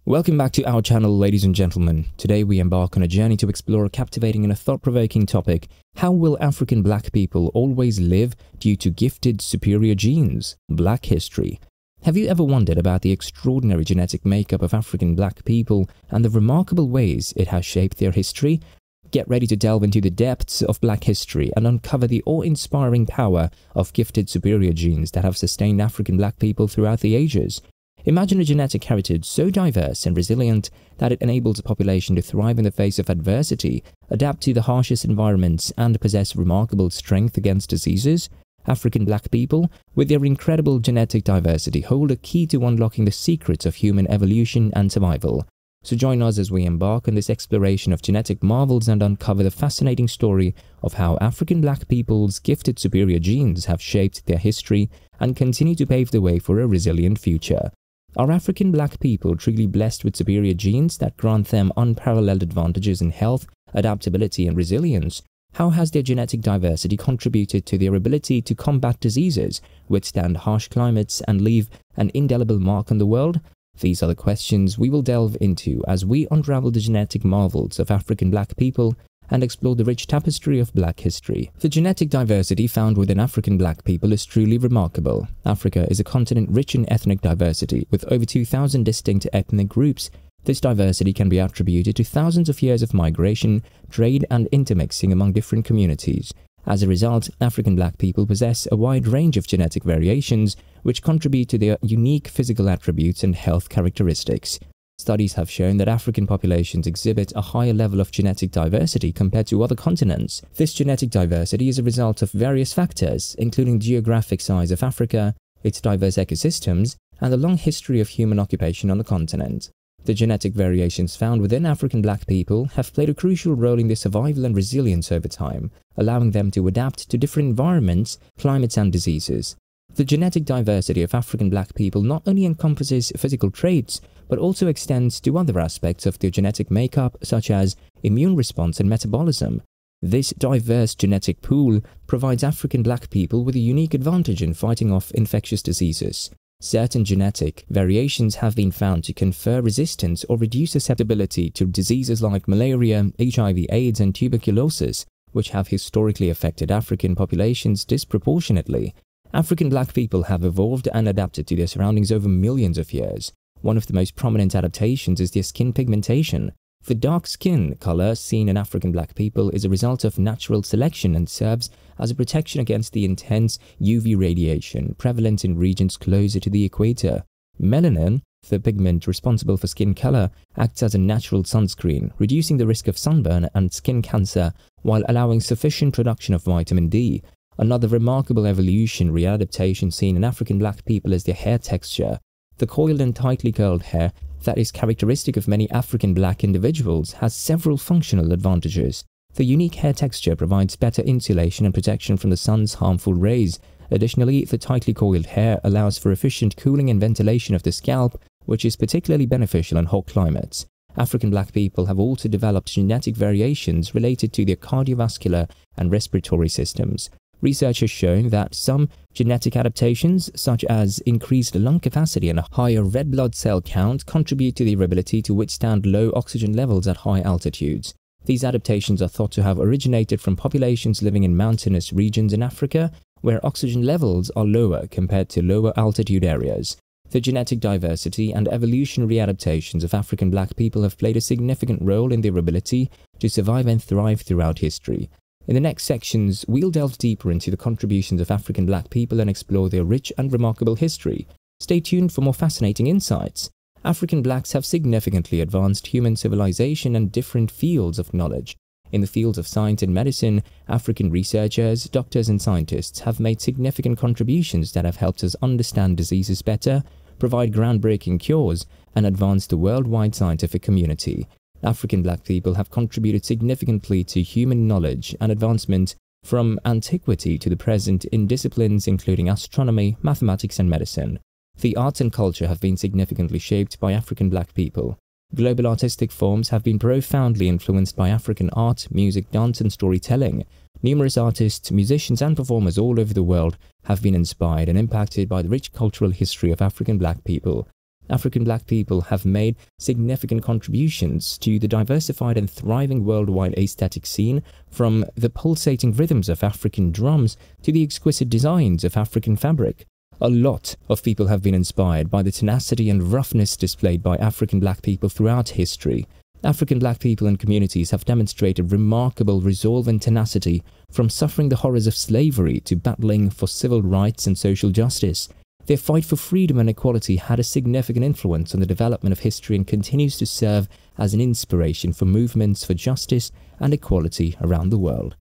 Welcome back to our channel, ladies and gentlemen. Today we embark on a journey to explore a captivating and a thought-provoking topic. How will African black people always live due to gifted superior genes? Black history. Have you ever wondered about the extraordinary genetic makeup of African black people and the remarkable ways it has shaped their history? Get ready to delve into the depths of black history and uncover the awe-inspiring power of gifted superior genes that have sustained African black people throughout the ages. Imagine a genetic heritage so diverse and resilient that it enables a population to thrive in the face of adversity, adapt to the harshest environments, and possess remarkable strength against diseases. African black people, with their incredible genetic diversity, hold a key to unlocking the secrets of human evolution and survival. So join us as we embark on this exploration of genetic marvels and uncover the fascinating story of how African black people's gifted superior genes have shaped their history and continue to pave the way for a resilient future. Are African black people truly blessed with superior genes that grant them unparalleled advantages in health, adaptability, and resilience? How has their genetic diversity contributed to their ability to combat diseases, withstand harsh climates, and leave an indelible mark on the world? These are the questions we will delve into as we unravel the genetic marvels of African black people and explore the rich tapestry of black history. The genetic diversity found within African black people is truly remarkable. Africa is a continent rich in ethnic diversity, with over 2,000 distinct ethnic groups. This diversity can be attributed to thousands of years of migration, trade, and intermixing among different communities. As a result, African black people possess a wide range of genetic variations, which contribute to their unique physical attributes and health characteristics. Studies have shown that African populations exhibit a higher level of genetic diversity compared to other continents. This genetic diversity is a result of various factors, including the geographic size of Africa, its diverse ecosystems, and the long history of human occupation on the continent. The genetic variations found within African black people have played a crucial role in their survival and resilience over time, allowing them to adapt to different environments, climates, and diseases. The genetic diversity of African black people not only encompasses physical traits, but also extends to other aspects of their genetic makeup, such as immune response and metabolism. This diverse genetic pool provides African black people with a unique advantage in fighting off infectious diseases. Certain genetic variations have been found to confer resistance or reduce susceptibility to diseases like malaria, HIV/AIDS, and tuberculosis, which have historically affected African populations disproportionately. African black people have evolved and adapted to their surroundings over millions of years. One of the most prominent adaptations is their skin pigmentation. The dark skin color seen in African black people is a result of natural selection and serves as a protection against the intense UV radiation prevalent in regions closer to the equator. Melanin, the pigment responsible for skin color, acts as a natural sunscreen, reducing the risk of sunburn and skin cancer while allowing sufficient production of vitamin D. Another remarkable evolutionary adaptation seen in African black people is their hair texture. The coiled and tightly curled hair that is characteristic of many African black individuals has several functional advantages. The unique hair texture provides better insulation and protection from the sun's harmful rays. Additionally, the tightly coiled hair allows for efficient cooling and ventilation of the scalp, which is particularly beneficial in hot climates. African black people have also developed genetic variations related to their cardiovascular and respiratory systems. Research has shown that some genetic adaptations, such as increased lung capacity and a higher red blood cell count, contribute to their ability to withstand low oxygen levels at high altitudes. These adaptations are thought to have originated from populations living in mountainous regions in Africa, where oxygen levels are lower compared to lower altitude areas. The genetic diversity and evolutionary adaptations of African black people have played a significant role in their ability to survive and thrive throughout history. In the next sections, we'll delve deeper into the contributions of African black people and explore their rich and remarkable history. Stay tuned for more fascinating insights. African blacks have significantly advanced human civilization and different fields of knowledge. In the fields of science and medicine, African researchers, doctors, and scientists have made significant contributions that have helped us understand diseases better, provide groundbreaking cures, and advance the worldwide scientific community. African black people have contributed significantly to human knowledge and advancement from antiquity to the present in disciplines including astronomy, mathematics, and medicine. The arts and culture have been significantly shaped by African black people. Global artistic forms have been profoundly influenced by African art, music, dance, and storytelling. Numerous artists, musicians, and performers all over the world have been inspired and impacted by the rich cultural history of African black people. African black people have made significant contributions to the diversified and thriving worldwide aesthetic scene, from the pulsating rhythms of African drums to the exquisite designs of African fabric. A lot of people have been inspired by the tenacity and roughness displayed by African black people throughout history. African black people and communities have demonstrated remarkable resolve and tenacity, from suffering the horrors of slavery to battling for civil rights and social justice. Their fight for freedom and equality had a significant influence on the development of history and continues to serve as an inspiration for movements for justice and equality around the world.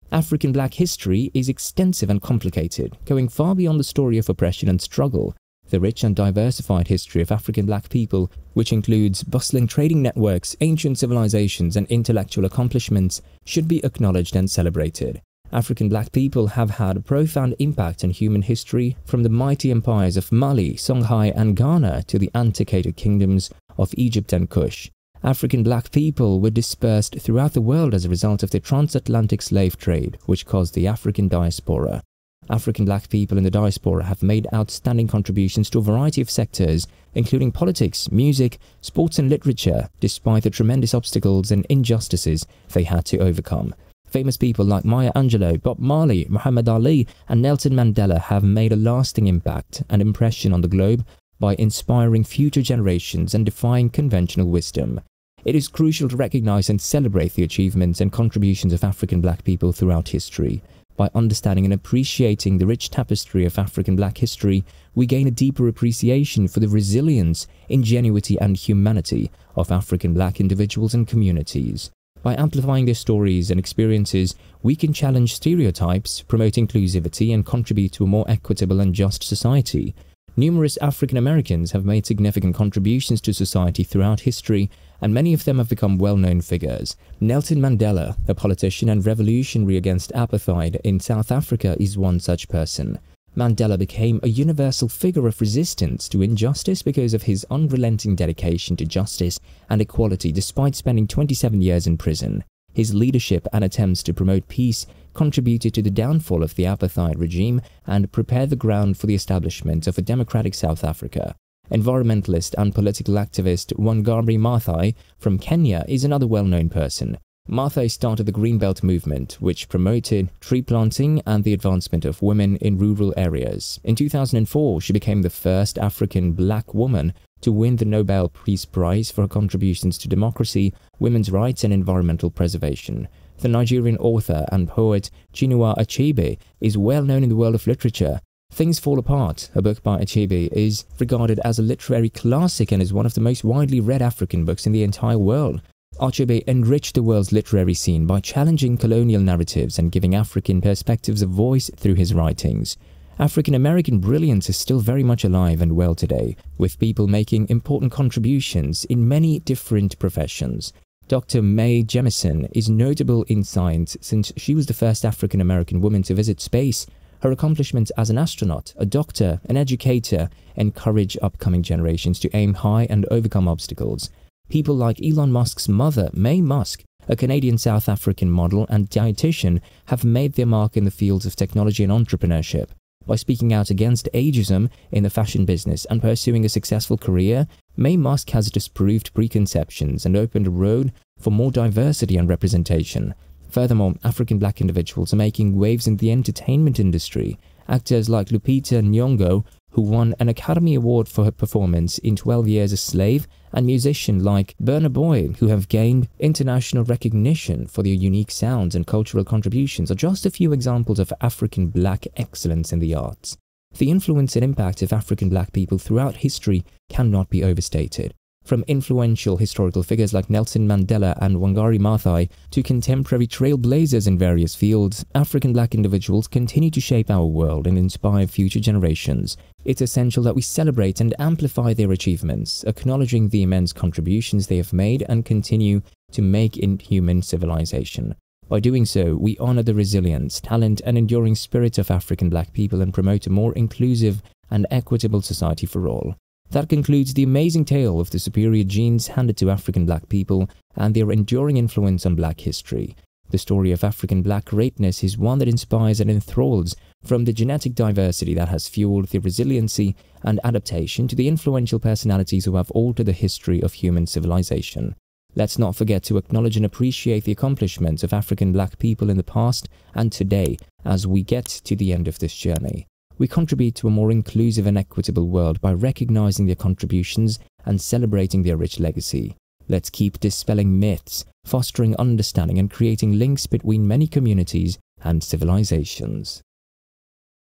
African black history is extensive and complicated, going far beyond the story of oppression and struggle. The rich and diversified history of African black people, which includes bustling trading networks, ancient civilizations, and intellectual accomplishments, should be acknowledged and celebrated. African black people have had a profound impact on human history, from the mighty empires of Mali, Songhai, and Ghana to the antiquated kingdoms of Egypt and Kush. African black people were dispersed throughout the world as a result of the transatlantic slave trade, which caused the African Diaspora. African black people in the Diaspora have made outstanding contributions to a variety of sectors, including politics, music, sports and literature, despite the tremendous obstacles and injustices they had to overcome. Famous people like Maya Angelou, Bob Marley, Muhammad Ali, and Nelson Mandela have made a lasting impact and impression on the globe by inspiring future generations and defying conventional wisdom. It is crucial to recognize and celebrate the achievements and contributions of African black people throughout history. By understanding and appreciating the rich tapestry of African black history, we gain a deeper appreciation for the resilience, ingenuity, and humanity of African black individuals and communities. By amplifying their stories and experiences, we can challenge stereotypes, promote inclusivity, and contribute to a more equitable and just society. Numerous African Americans have made significant contributions to society throughout history, and many of them have become well-known figures. Nelson Mandela, a politician and revolutionary against apartheid in South Africa, is one such person. Mandela became a universal figure of resistance to injustice because of his unrelenting dedication to justice and equality despite spending 27 years in prison. His leadership and attempts to promote peace contributed to the downfall of the apartheid regime and prepared the ground for the establishment of a democratic South Africa. Environmentalist and political activist Wangari Maathai from Kenya is another well-known person. Maathai started the Greenbelt movement, which promoted tree planting and the advancement of women in rural areas. In 2004, she became the first African black woman to win the Nobel Peace Prize for her contributions to democracy, women's rights, and environmental preservation. The Nigerian author and poet Chinua Achebe is well known in the world of literature. Things Fall Apart, a book by Achebe, is regarded as a literary classic and is one of the most widely read African books in the entire world. Achebe enriched the world's literary scene by challenging colonial narratives and giving African perspectives a voice through his writings. African American brilliance is still very much alive and well today, with people making important contributions in many different professions. Dr. Mae Jemison is notable in science since she was the first African American woman to visit space. Her accomplishments as an astronaut, a doctor, an educator encourage upcoming generations to aim high and overcome obstacles. People like Elon Musk's mother, Mae Musk, a Canadian South African model and dietitian, have made their mark in the fields of technology and entrepreneurship. By speaking out against ageism in the fashion business and pursuing a successful career, Mae Musk has disproved preconceptions and opened a road for more diversity and representation. Furthermore, African black individuals are making waves in the entertainment industry. Actors like Lupita Nyong'o, who won an Academy Award for her performance in 12 Years a Slave, and musicians like Burna Boy, who have gained international recognition for their unique sounds and cultural contributions, are just a few examples of African black excellence in the arts. The influence and impact of African black people throughout history cannot be overstated. From influential historical figures like Nelson Mandela and Wangari Maathai to contemporary trailblazers in various fields, African black individuals continue to shape our world and inspire future generations. It's essential that we celebrate and amplify their achievements, acknowledging the immense contributions they have made and continue to make in human civilization. By doing so, we honor the resilience, talent, and enduring spirit of African black people and promote a more inclusive and equitable society for all. That concludes the amazing tale of the superior genes handed to African black people and their enduring influence on black history. The story of African Black greatness is one that inspires and enthralls, from the genetic diversity that has fueled the resiliency and adaptation to the influential personalities who have altered the history of human civilization. Let's not forget to acknowledge and appreciate the accomplishments of African Black people in the past and today as we get to the end of this journey. We contribute to a more inclusive and equitable world by recognizing their contributions and celebrating their rich legacy. Let's keep dispelling myths, fostering understanding and creating links between many communities and civilizations.